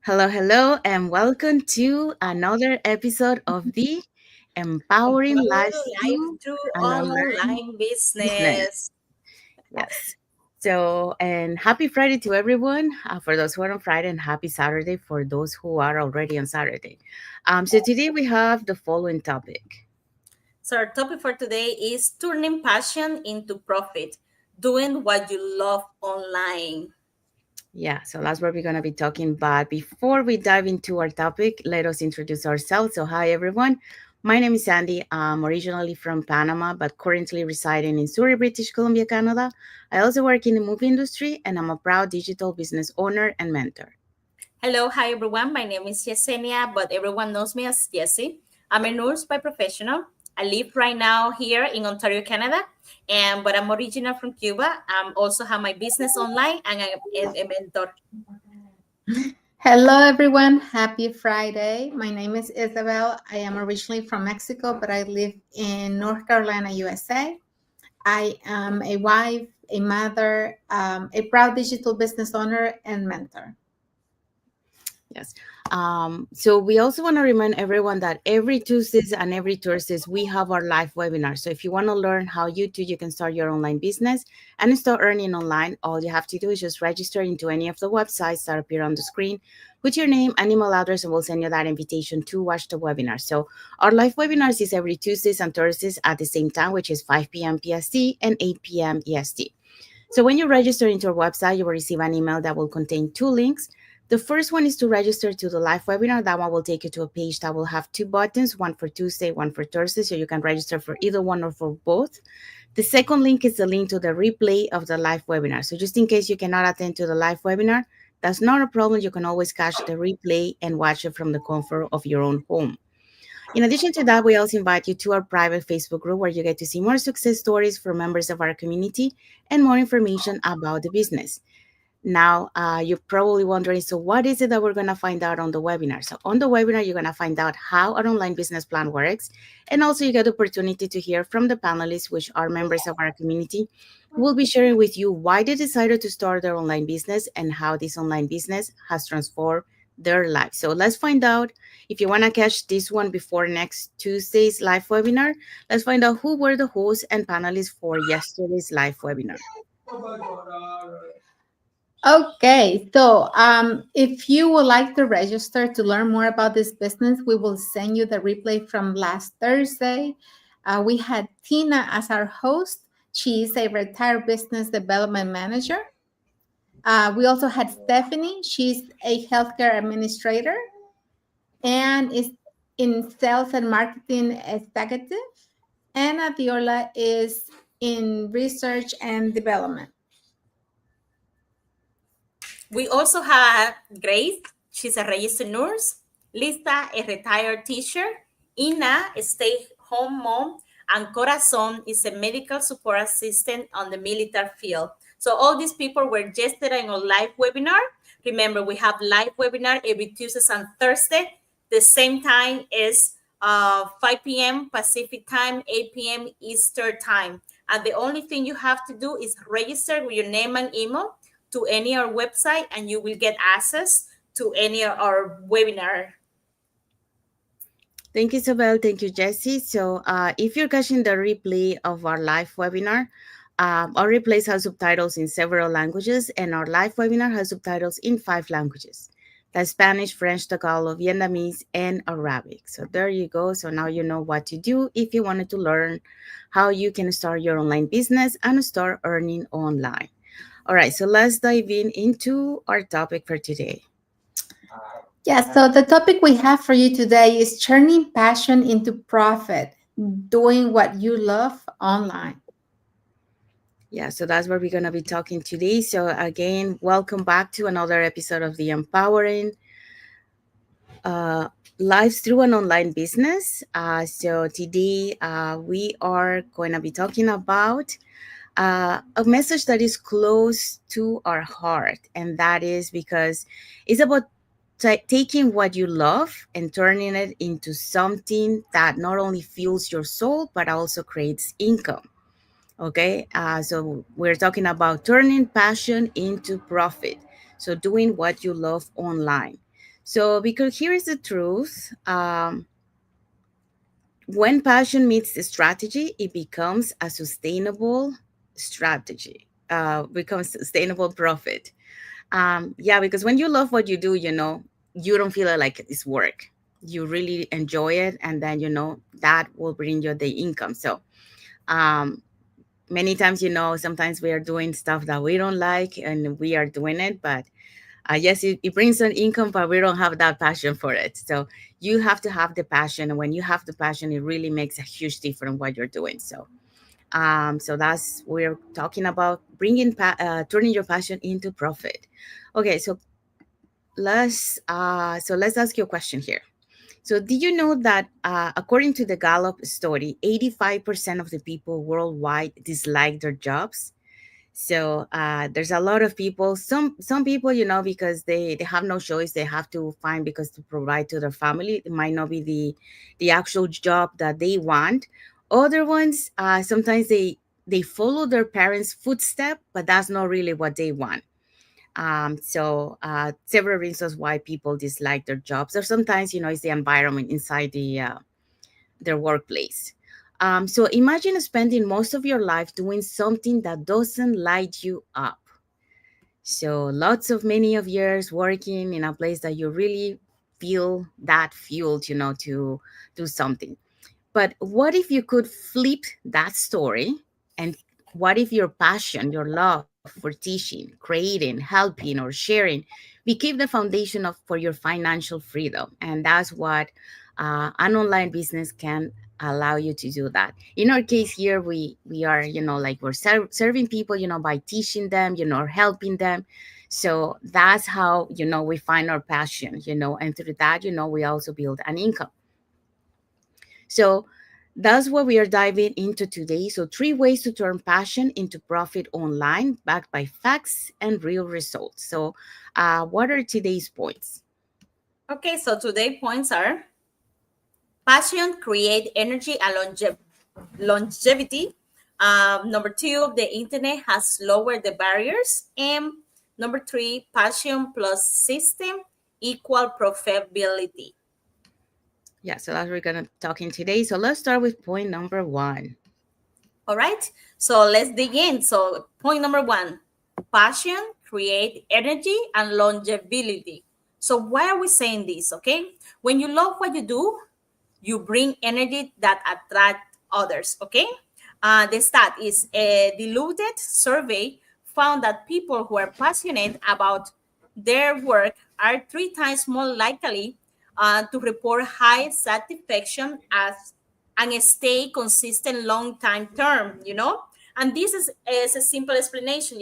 Hello, hello, and welcome to another episode of the Empowering Empowering Lives life Through through an Online online Business. business. Yes. So, and happy Friday to everyone for those who are on Friday, and happy Saturday for those who are already on Saturday. So, today we have the following topic. So, our topic for today is turning passion into profit, doing what you love online. Yeah, so that's what we're going to be talking about. Before we dive into our topic, let us introduce ourselves. So, hi everyone. My name is Sandy. I'm originally from Panama, but currently residing in Surrey, British Columbia, Canada. I also work in the movie industry, and I'm a proud digital business owner and mentor. Hello, hi everyone. My name is Yesenia, but everyone knows me as Jessie. I'm a nurse by professional. I live right now here in Ontario, Canada, and but I'm original from Cuba. I also have my business online and I'm a mentor. Hello, everyone. Happy Friday. My name is Isabel. I am originally from Mexico, but I live in North Carolina, USA. I am a wife, a mother, a proud digital business owner, and mentor. Yes. So we also want to remind everyone that every Tuesdays and every Thursdays we have our live webinar. So if you want to learn how you can start your online business and start earning online, all you have to do is just register into any of the websites that appear on the screen with your name and email address, and we'll send you that invitation to watch the webinar. So our live webinars is every Tuesdays and Thursdays at the same time, which is 5 p.m. PST and 8 p.m. EST. So when you register into our website, you will receive an email that will contain two links. The first one is to register to the live webinar. That one will take you to a page that will have two buttons, one for Tuesday, one for Thursday. So you can register for either one or for both. The second link is the link to the replay of the live webinar. So just in case you cannot attend to the live webinar, that's not a problem. You can always catch the replay and watch it from the comfort of your own home. In addition to that, we also invite you to our private Facebook group where you get to see more success stories from members of our community and more information about the business. Now, you're probably wondering, so what is it that we're going to find out on the webinar? So on the webinar, you're going to find out how an online business plan works. And also you get the opportunity to hear from the panelists, which are members of our community, who will be sharing with you why they decided to start their online business and how this online business has transformed their life. So let's find out. If you want to catch this one before next Tuesday's live webinar, let's find out who were the hosts and panelists for yesterday's live webinar. Okay, so if you would like to register to learn more about this business, we will send you the replay from last Thursday. We had Tina as our host. She is a retired business development manager. We also had Stephanie. She's a healthcare administrator and is in sales and marketing executive. And Adiola is in research and development. We also have Grace, she's a registered nurse, Lisa, a retired teacher, Ina, a stay-home mom, and Corazon is a medical support assistant on the military field. So all these people were yesterday in a live webinar. Remember, we have live webinar every Tuesdays and Thursday. The same time is 5 p.m. Pacific time, 8 p.m. Eastern time. And the only thing you have to do is register with your name and email to any of our website and you will get access to any of our webinar. Thank you, Isabel. Thank you, Jesse. So, if you're catching the replay of our live webinar, our replays have subtitles in several languages, and our live webinar has subtitles in 5 languages. That's Spanish, French, Tagalog, Vietnamese, and Arabic. So there you go. So now you know what to do if you wanted to learn how you can start your online business and start earning online. All right, so let's dive into our topic for today. Yeah, so the topic we have for you today is turning passion into profit, doing what you love online. Yeah, so that's what we're going to be talking today. So, again, welcome back to another episode of the Empowering uh, Lives Through an Online Business. So, today we are going to be talking about a message that is close to our heart, and that is because it's about taking what you love and turning it into something that not only fuels your soul but also creates income. Okay, so we're talking about turning passion into profit. So doing what you love online. So, because here's the truth, when passion meets the strategy, it becomes a sustainable strategy, becomes sustainable profit. Yeah, because when you love what you do, you don't feel it like it's work. You really enjoy it, and then that will bring you the income. So, um, many times, sometimes we are doing stuff that we don't like, and we are doing it, but yes, it brings an income, but we don't have that passion for it. So you have to have the passion, and when you have the passion, it really makes a huge difference what you're doing. So, so that's we're talking about turning your passion into profit. Okay, so let's ask you a question here. So, did you know that according to the Gallup study, 85% of the people worldwide dislike their jobs? So there's a lot of people. Some people, because they have no choice, they have to find because to provide to their family. It might not be the actual job that they want. Other ones, sometimes they follow their parents' footstep, but that's not really what they want. So several reasons why people dislike their jobs, or sometimes it's the environment inside their workplace. So imagine spending most of your life doing something that doesn't light you up. So lots of many of years working in a place that you really feel that fueled, to do something. But what if you could flip that story? And what if your passion, your love for teaching, creating, helping, or sharing became the foundation for your financial freedom? And that's what an online business can allow you to do that. In our case here, we are, like we're serving people, by teaching them, or helping them. So that's how, we find our passion, and through that, we also build an income. So that's what we are diving into today. So, three ways to turn passion into profit online, backed by facts and real results. So, what are today's points? Okay, so today points are: passion create energy and longevity. Number two, the internet has lowered the barriers. And number three, passion plus system equal profitability. Yeah, so that's what we're going to talk in today. So, let's start with point number one. All right, so let's dig in. So point number one, passion create energy and longevity. So why are we saying this? Okay, when you love what you do, you bring energy that attract others. Okay, the stat is a diluted survey found that people who are passionate about their work are 3 times more likely to report high satisfaction as and stay consistent long time term. And this is a simple explanation.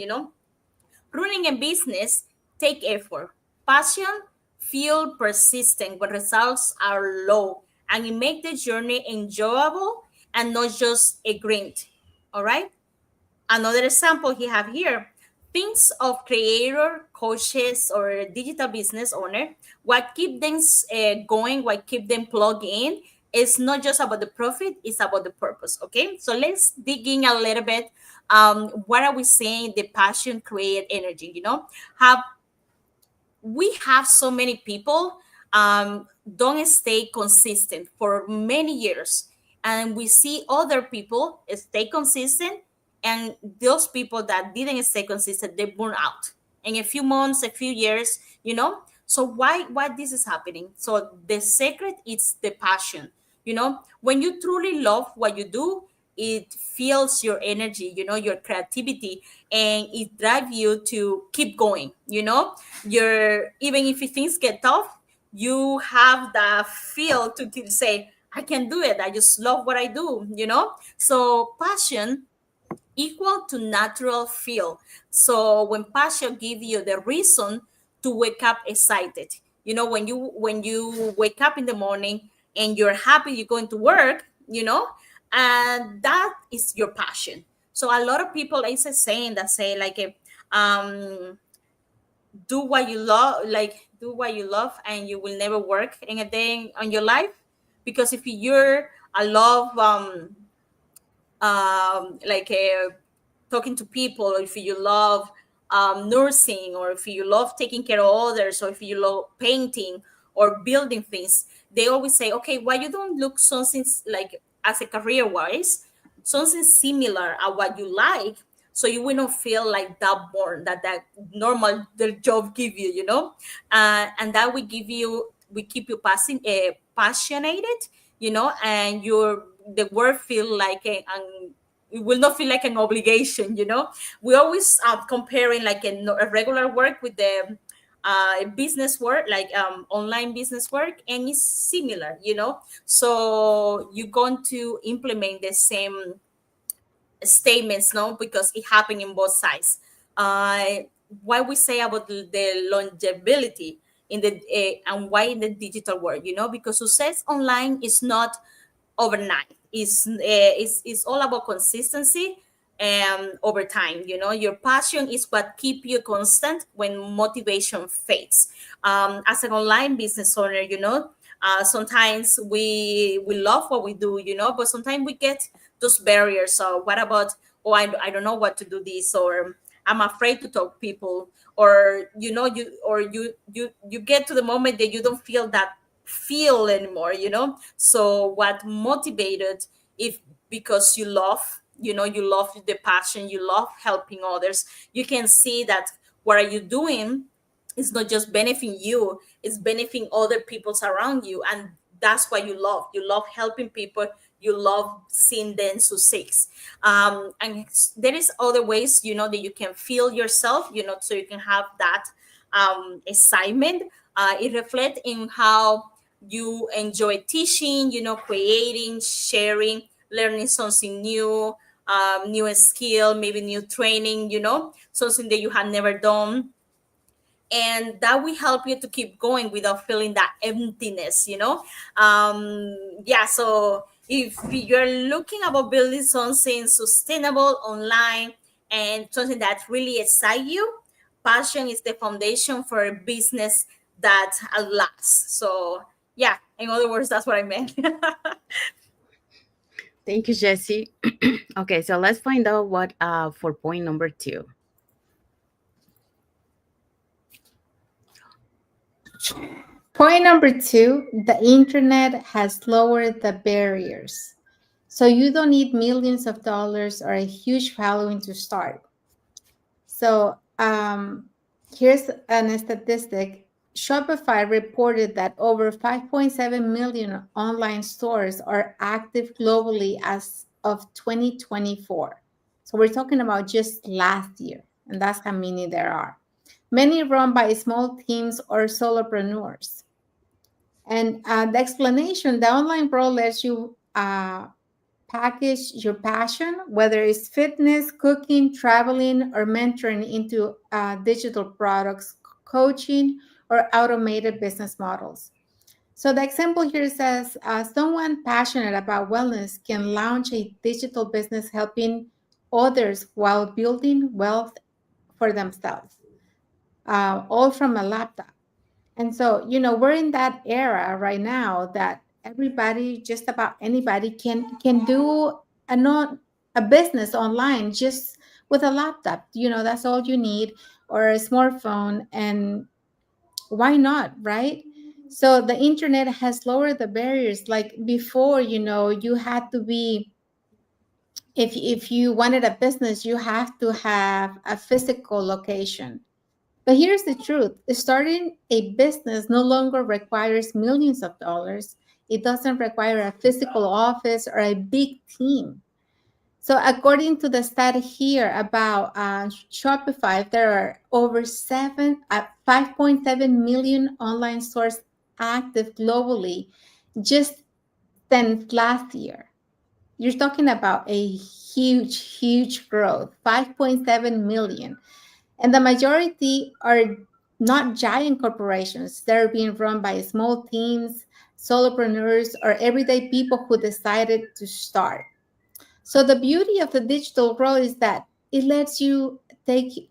Running a business take effort. Passion feel persistent when results are low, and it make the journey enjoyable and not just a grind. All right. Another example he have here. Things of creator, coaches, or digital business owner. What keep them going, what keep them plugged in, is not just about the profit; it's about the purpose. Okay, so let's dig in a little bit. What are we saying? The passion create energy. Have we have so many people don't stay consistent for many years, and we see other people stay consistent, and those people that didn't stay consistent, they burn out in a few months, a few years. So why this is happening? So the secret is the passion. When you truly love what you do, it fuels your energy, your creativity, and it drives you to keep going. You're, even if things get tough, you have the feel to say, I can do it, I just love what I do. So passion equal to natural feel. So when passion gives you the reason to wake up excited, when you wake up in the morning and you're happy you're going to work, and that is your passion. So a lot of people, it's a saying that say like, um do what you love, like do what you love, and you will never work in a day on your life. Because if you're a love like talking to people, if you love nursing, or if you love taking care of others, or if you love painting or building things, they always say, okay, why you don't look something like as a career wise, something similar at what you like, so you will not feel like that born that normal the job give you, and that will give you, we keep you passionate, and your the work feel like an it will not feel like an obligation. We always comparing like a regular work with the business work, like online business work, and it's similar, so you're going to implement the same statements, no, because it happened in both sides. What we say about the longevity in the and why in the digital world, because success online is not overnight. It's all about consistency and over time. Your passion is what keep you constant when motivation fades. As an online business owner, sometimes we love what we do, but sometimes we get those barriers. So what about, oh, I don't know what to do this, or I'm afraid to talk to people, or you get to the moment that you don't feel that feel anymore, so what motivated, if because you love the passion, you love helping others, you can see that what are you doing is not just benefiting you, it's benefiting other people's around you, and that's what you love helping people, you love seeing them succeed. And there is other ways, that you can feel yourself, so you can have that excitement. It reflects in how you enjoy teaching, creating, sharing, learning something new, new skill, maybe new training, something that you have never done, and that will help you to keep going without feeling that emptiness. Yeah, so if you're looking about building something sustainable online and something that really excites you, passion is the foundation for a business that lasts. So yeah, in other words, that's what I meant. Thank you, Jesse. Okay, so let's find out what for point number 2. Point number 2, the internet has lowered the barriers. So you don't need millions of dollars or a huge following to start. So here's an statistic. Shopify reported that over 5.7 million online stores are active globally as of 2024. So we're talking about just last year, and that's how many there are. Many run by small teams or solopreneurs. And the explanation, the online world lets you package your passion, whether it's fitness, cooking, traveling, or mentoring, into digital products, coaching, or automated business models. So the example here says someone passionate about wellness can launch a digital business helping others while building wealth for themselves, all from a laptop. And so, we're in that era right now that everybody, just about anybody, can do a not a business online just with a laptop. That's all you need, or a smartphone, and why not, right? So the internet has lowered the barriers. Like before, you had to be, if you wanted a business, you have to have a physical location. But here's the truth: starting a business no longer requires millions of dollars. It doesn't require a physical office or a big team. So, according to the stat here about Shopify, there are over 5.7 million online stores active globally just since last year. You're talking about a huge, huge growth, 5.7 million. And the majority are not giant corporations. They're being run by small teams, solopreneurs, or everyday people who decided to start. So the beauty of the digital world is that it lets you take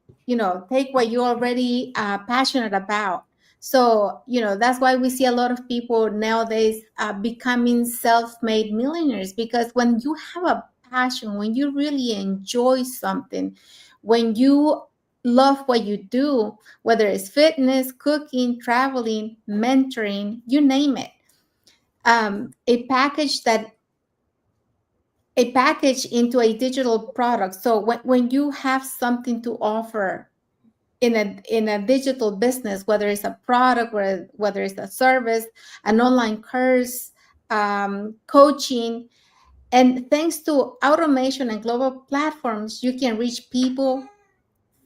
what you're already passionate about. So, that's why we see a lot of people nowadays becoming self-made millionaires, because when you have a passion, when you really enjoy something, when you love what you do, whether it's fitness, cooking, traveling, mentoring, you name it. A package that a package into a digital product. So when you have something to offer in a digital business, whether it's a product, whether it's a service, an online course, coaching, and thanks to automation and global platforms, you can reach people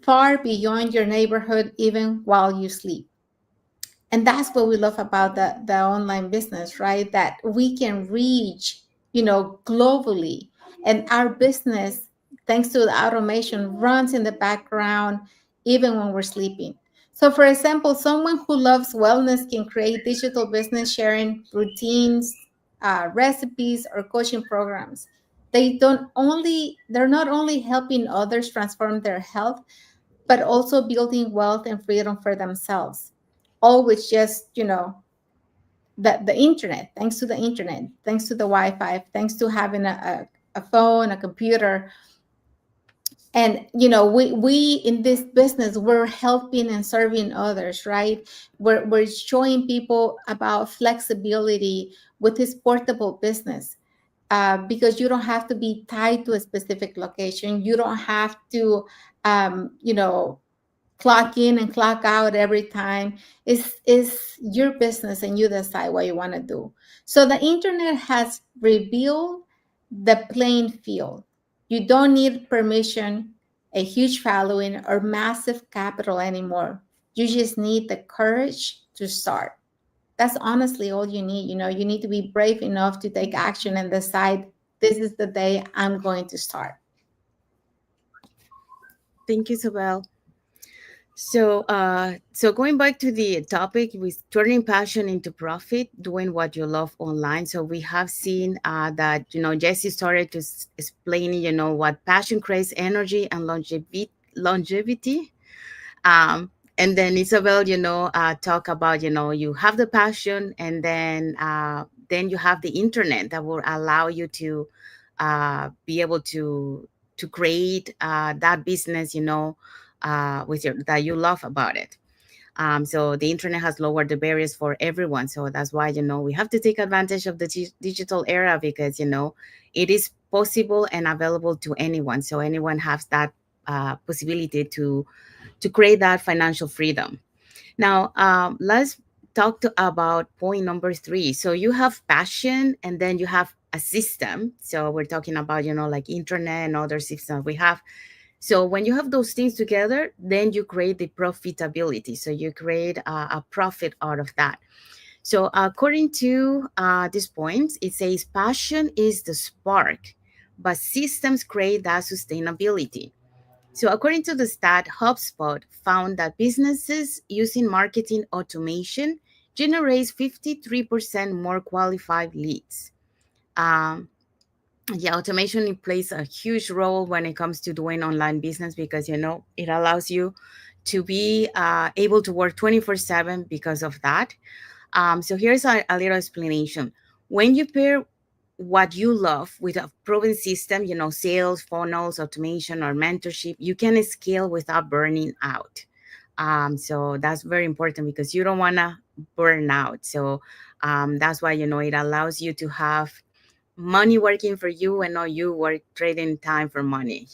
far beyond your neighborhood even while you sleep. And that's what we love about the online business, right? That we can reach, globally. And our business, thanks to the automation, runs in the background even when we're sleeping. So for example, someone who loves wellness can create digital business sharing routines, recipes, or coaching programs. They're not only helping others transform their health, but also building wealth and freedom for themselves, all with just, the internet, thanks to the internet, thanks to the Wi-Fi, thanks to having a phone, a computer. And we in this business, we're helping and serving others, right? We're showing people about flexibility with this portable business, because you don't have to be tied to a specific location. You don't have to um, you know clock in and clock out every time. Is your business, and you decide what you want to do. So the internet has revealed the playing field. You don't need permission, a huge following, or massive capital anymore. You just need the courage to start. That's honestly all you need. You need to be brave enough to take action and decide, this is the day I'm going to start. Thank you, Isabel. So going back to the topic with turning passion into profit, doing what you love online. So we have seen that Jesse started to explain what passion creates energy and longevity. And then Isabel, talk about you have the passion, and then you have the internet that will allow you to be able to create that business, with your that you love about it. So the internet has lowered the barriers for everyone. So that's why we have to take advantage of the digital era, because it is possible and available to anyone. So anyone has that possibility to create that financial freedom. Now, let's talk about point number three. So you have passion, and then you have a system. So we're talking about like internet and other systems we have. So when you have those things together, then you create the profitability. So you create a profit out of that. So according to these points, it says passion is the spark, but systems create that sustainability. So according to the stat, HubSpot found that businesses using marketing automation generates 53% more qualified leads. Um, yeah, automation, it plays a huge role when it comes to doing online business, because it allows you to be able to work 24/7 because of that. So here's a little explanation. When you pair what you love with a proven system, sales, funnels, automation, or mentorship, you can scale without burning out. So that's very important, because you don't want to burn out. So that's why it allows you to have money working for you, and not you work trading time for money.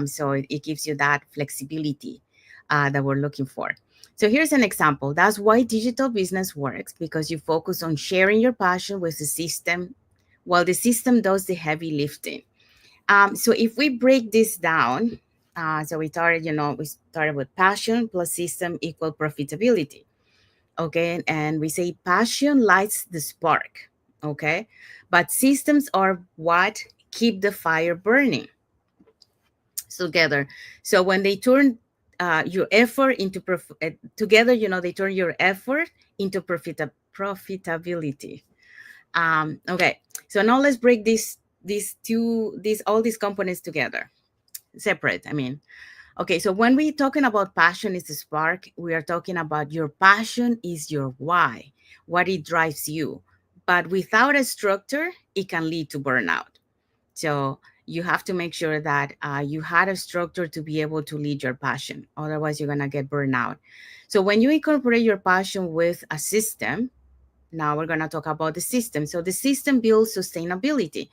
So it gives you that flexibility that we're looking for. So here's an example. That's why digital business works, because you focus on sharing your passion with the system, while the system does the heavy lifting. So if we break this down, so we started with passion plus system equal profitability. Okay, and we say passion lights the spark. Okay, but systems are what keep the fire burning together. So when they turn your effort into together, they turn your effort into profitability. Okay, so now let's break these all these components together, separate. I mean, okay, so when we're talking about passion is the spark, we are talking about your passion is your why, what it drives you. But without a structure, it can lead to burnout. So you have to make sure that you had a structure to be able to lead your passion. Otherwise, you're going to get burned out. So when you incorporate your passion with a system, now we're going to talk about the system. So the system builds sustainability.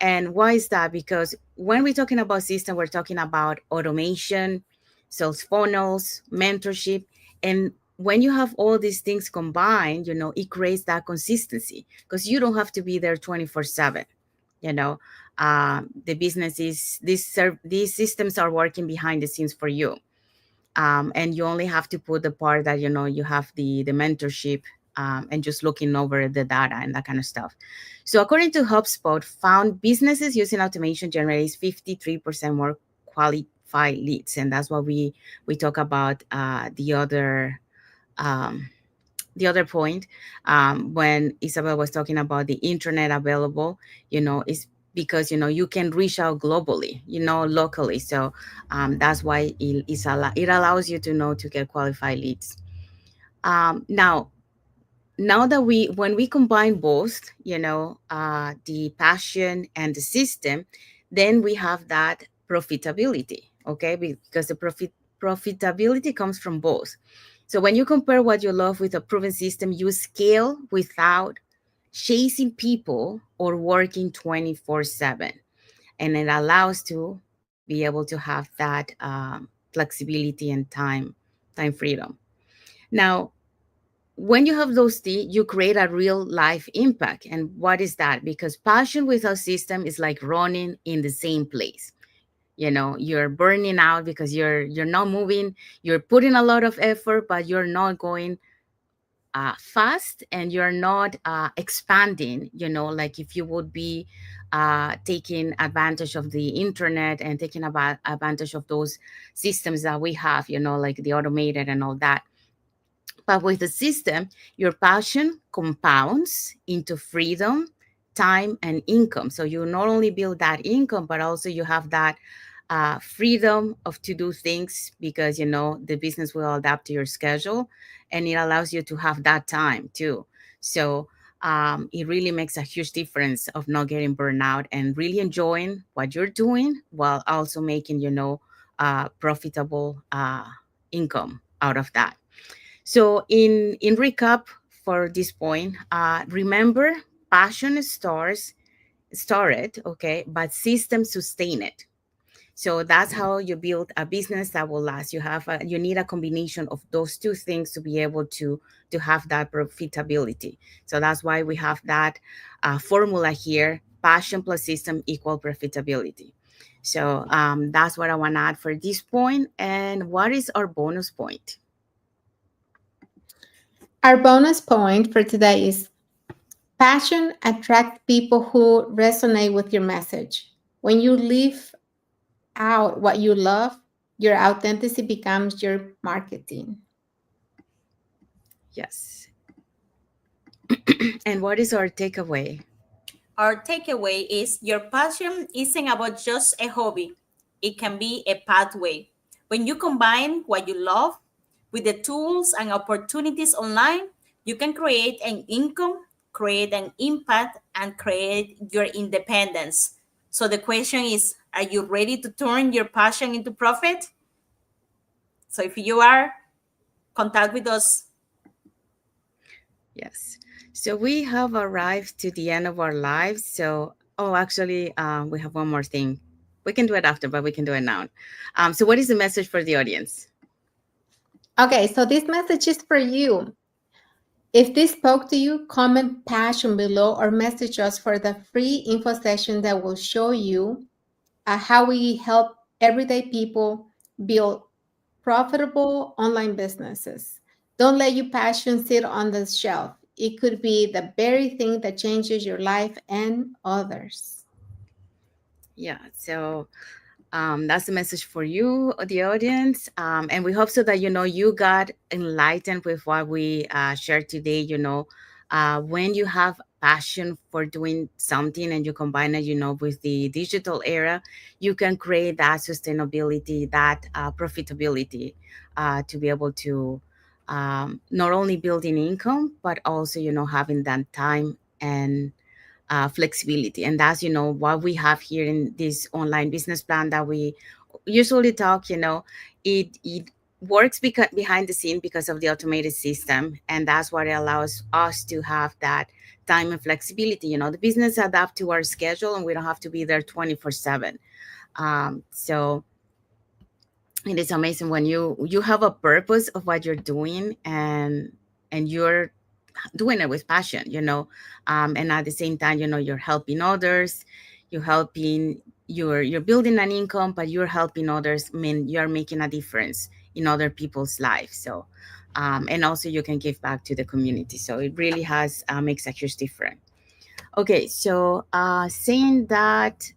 And why is that? Because when we're talking about system, we're talking about automation, sales funnels, mentorship. And when you have all these things combined, it creates that consistency because you don't have to be there 24/7. You know, the business is, these systems are working behind the scenes for you. And you only have to put the part that, you have the mentorship, and just looking over the data and that kind of stuff. So according to HubSpot, found businesses using automation generates 53% more qualified leads. And that's what we talk about, um, the other point, when Isabel was talking about the internet available, is because you can reach out globally, locally. So that's why it allows you to know to get qualified leads. Now that when we combine both, the passion and the system, then we have that profitability. Okay, because the profitability comes from both. So when you compare what you love with a proven system, you scale without chasing people or working 24/7, and it allows to be able to have that flexibility and time freedom. Now, when you have those things, you create a real life impact. And what is that? Because passion without system is like running in the same place. You're burning out because you're not moving. You're putting a lot of effort, but you're not going fast, and you're not expanding. Like if you would be taking advantage of the internet and taking about advantage of those systems that we have, like the automated and all that. But with the system, your passion compounds into freedom, time, and income. So you not only build that income, but also you have that freedom of to do things, because the business will adapt to your schedule, and it allows you to have that time too. So it really makes a huge difference of not getting burned out and really enjoying what you're doing while also making profitable income out of that. So in recap for this point, remember, passion started, okay, but systems sustain it. So that's how you build a business that will last. You need a combination of those two things to be able to have that profitability. So that's why we have that formula here: passion plus system equal profitability. So that's what I want to add for this point. And what is our bonus point? Our bonus point for today is passion attracts people who resonate with your message. When you live out what you love, your authenticity becomes your marketing. Yes. And what is our takeaway? Our takeaway is your passion isn't about just a hobby, it can be a pathway. When you combine what you love with the tools and opportunities online, you can create an income, create an impact, and create your independence. So the question is, are you ready to turn your passion into profit? So if you are, contact with us. Yes. So we have arrived to the end of our lives. So, oh, actually, we have one more thing. We can do it after, but we can do it now. So, what is the message for the audience? Okay, so this message is for you. If this spoke to you, comment passion below or message us for the free info session that will show you how we help everyday people build profitable online businesses. Don't let your passion sit on the shelf. It could be the very thing that changes your life and others. Yeah. So, that's the message for you, the audience. And we hope so that you got enlightened with what we shared today. When you have passion for doing something and you combine it, with the digital era, you can create that sustainability, that profitability, to be able to not only building income, but also having that time and flexibility. And that's, what we have here in this online business plan that we usually talk, it works behind the scene because of the automated system. And that's what allows us to have that time and flexibility. The business adapt to our schedule and we don't have to be there 24/7. So it is amazing when you have a purpose of what you're doing, and you're doing it with passion, and at the same time, you're helping others, you're building an income, but you're helping others. I mean, you're making a difference in other people's lives. So and also you can give back to the community, so it really has makes a huge difference. Okay, so saying that,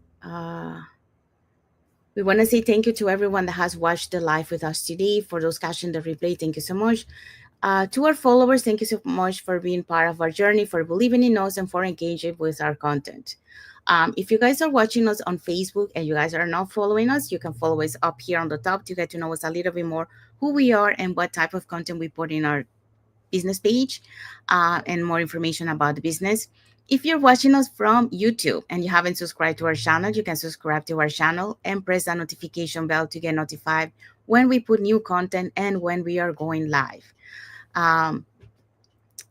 we want to say thank you to everyone that has watched the live with us today. For those catching the replay, thank you so much. To our followers, thank you so much for being part of our journey, for believing in us, and for engaging with our content. If you guys are watching us on Facebook and you guys are not following us, you can follow us up here on the top to get to know us a little bit more, who we are and what type of content we put in our business page, and more information about the business. If you're watching us from YouTube and you haven't subscribed to our channel, you can subscribe to our channel and press that notification bell to get notified when we put new content and when we are going live. Um,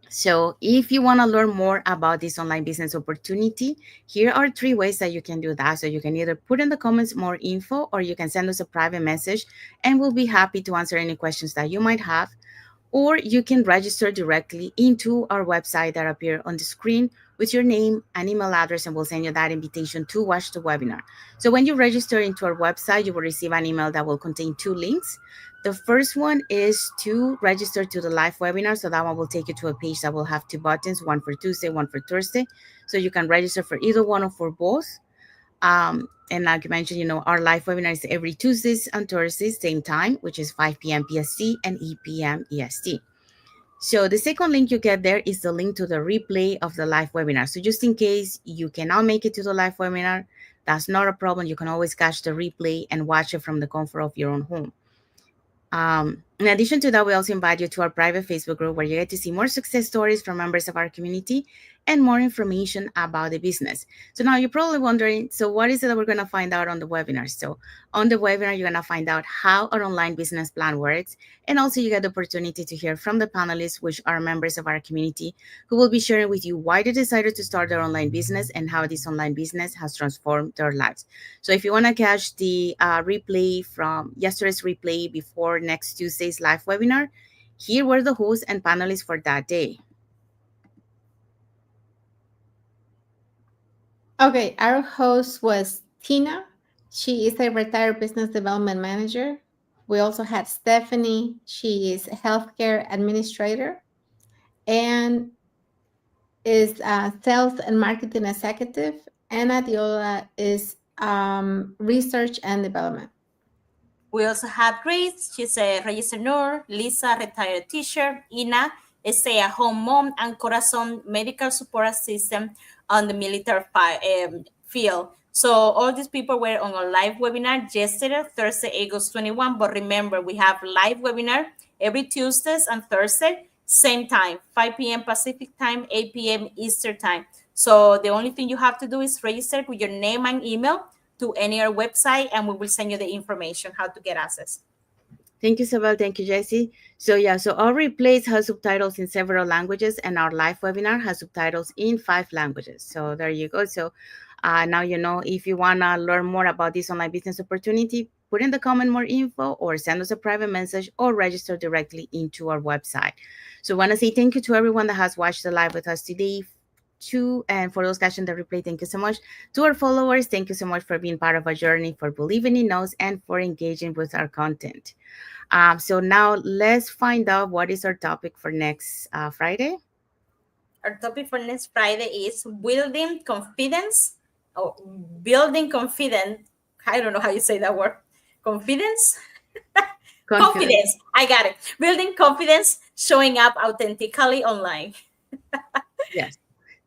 so if you want to learn more about this online business opportunity, here are 3 ways that you can do that. So you can either put in the comments more info, or you can send us a private message and we'll be happy to answer any questions that you might have. Or you can register directly into our website that appear on the screen with your name and email address, and we'll send you that invitation to watch the webinar. So when you register into our website, you will receive an email that will contain 2 links. The first one is to register to the live webinar. So that one will take you to a page that will have 2 buttons, one for Tuesday, one for Thursday. So you can register for either one or for both. And like I mentioned, our live webinar is every Tuesdays and Thursdays, same time, which is 5 p.m. PST and 8 p.m. EST. So the second link you get there is the link to the replay of the live webinar. So just in case you cannot make it to the live webinar, that's not a problem. You can always catch the replay and watch it from the comfort of your own home. In addition to that, we also invite you to our private Facebook group where you get to see more success stories from members of our community and more information about the business. So now you're probably wondering, so what is it that we're going to find out on the webinar? So on the webinar, you're going to find out how our online business plan works. And also you get the opportunity to hear from the panelists, which are members of our community, who will be sharing with you why they decided to start their online business and how this online business has transformed their lives. So if you want to catch the replay from yesterday's replay before next Tuesday's live webinar, here were the hosts and panelists for that day. Okay, our host was Tina. She is a retired business development manager. We also had Stephanie. She is a healthcare administrator and is a sales and marketing executive. And Adiola is research and development. We also have Grace. She's a registered nurse. Lisa, retired teacher. Ina, a stay-at-home mom. And Corazon, medical support assistant on the military field. So all these people were on a live webinar yesterday, Thursday, August 21. But remember, we have live webinar every Tuesdays and Thursday, same time, 5 p.m. Pacific time, 8 p.m. Eastern time. So the only thing you have to do is register with your name and email to any our website, and we will send you the information how to get access. Thank you, Isabel. Thank you, Jessie. So our replays have subtitles in several languages, and our live webinar has subtitles in 5 languages. So there you go. So now if you want to learn more about this online business opportunity, put in the comment more info, or send us a private message, or register directly into our website. So I want to say thank you to everyone that has watched the live with us today. And for those catching the replay, thank you so much. To our followers, thank you so much for being part of our journey, for believing in us, and for engaging with our content. So now let's find out what is our topic for next Friday. Our topic for next Friday is building confidence. Oh, building confidence. I don't know how you say that word. Confidence? Confidence. I got it. Building confidence, showing up authentically online. Yes.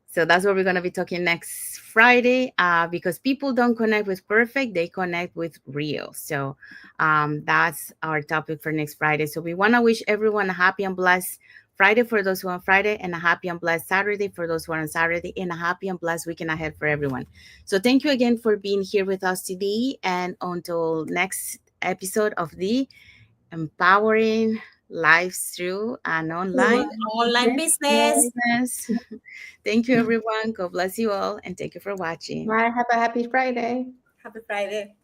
So that's what we're going to be talking next Friday, because people don't connect with perfect, they connect with real. So that's our topic for next Friday. So we want to wish everyone a happy and blessed Friday for those who are on Friday, and a happy and blessed Saturday for those who are on Saturday, and a happy and blessed weekend ahead for everyone. So thank you again for being here with us today, and until next episode of the Empowering Lives Through an Online Online business. Business. Thank you, everyone. God bless you all, and thank you for watching. Bye. Have a happy Friday. Happy Friday.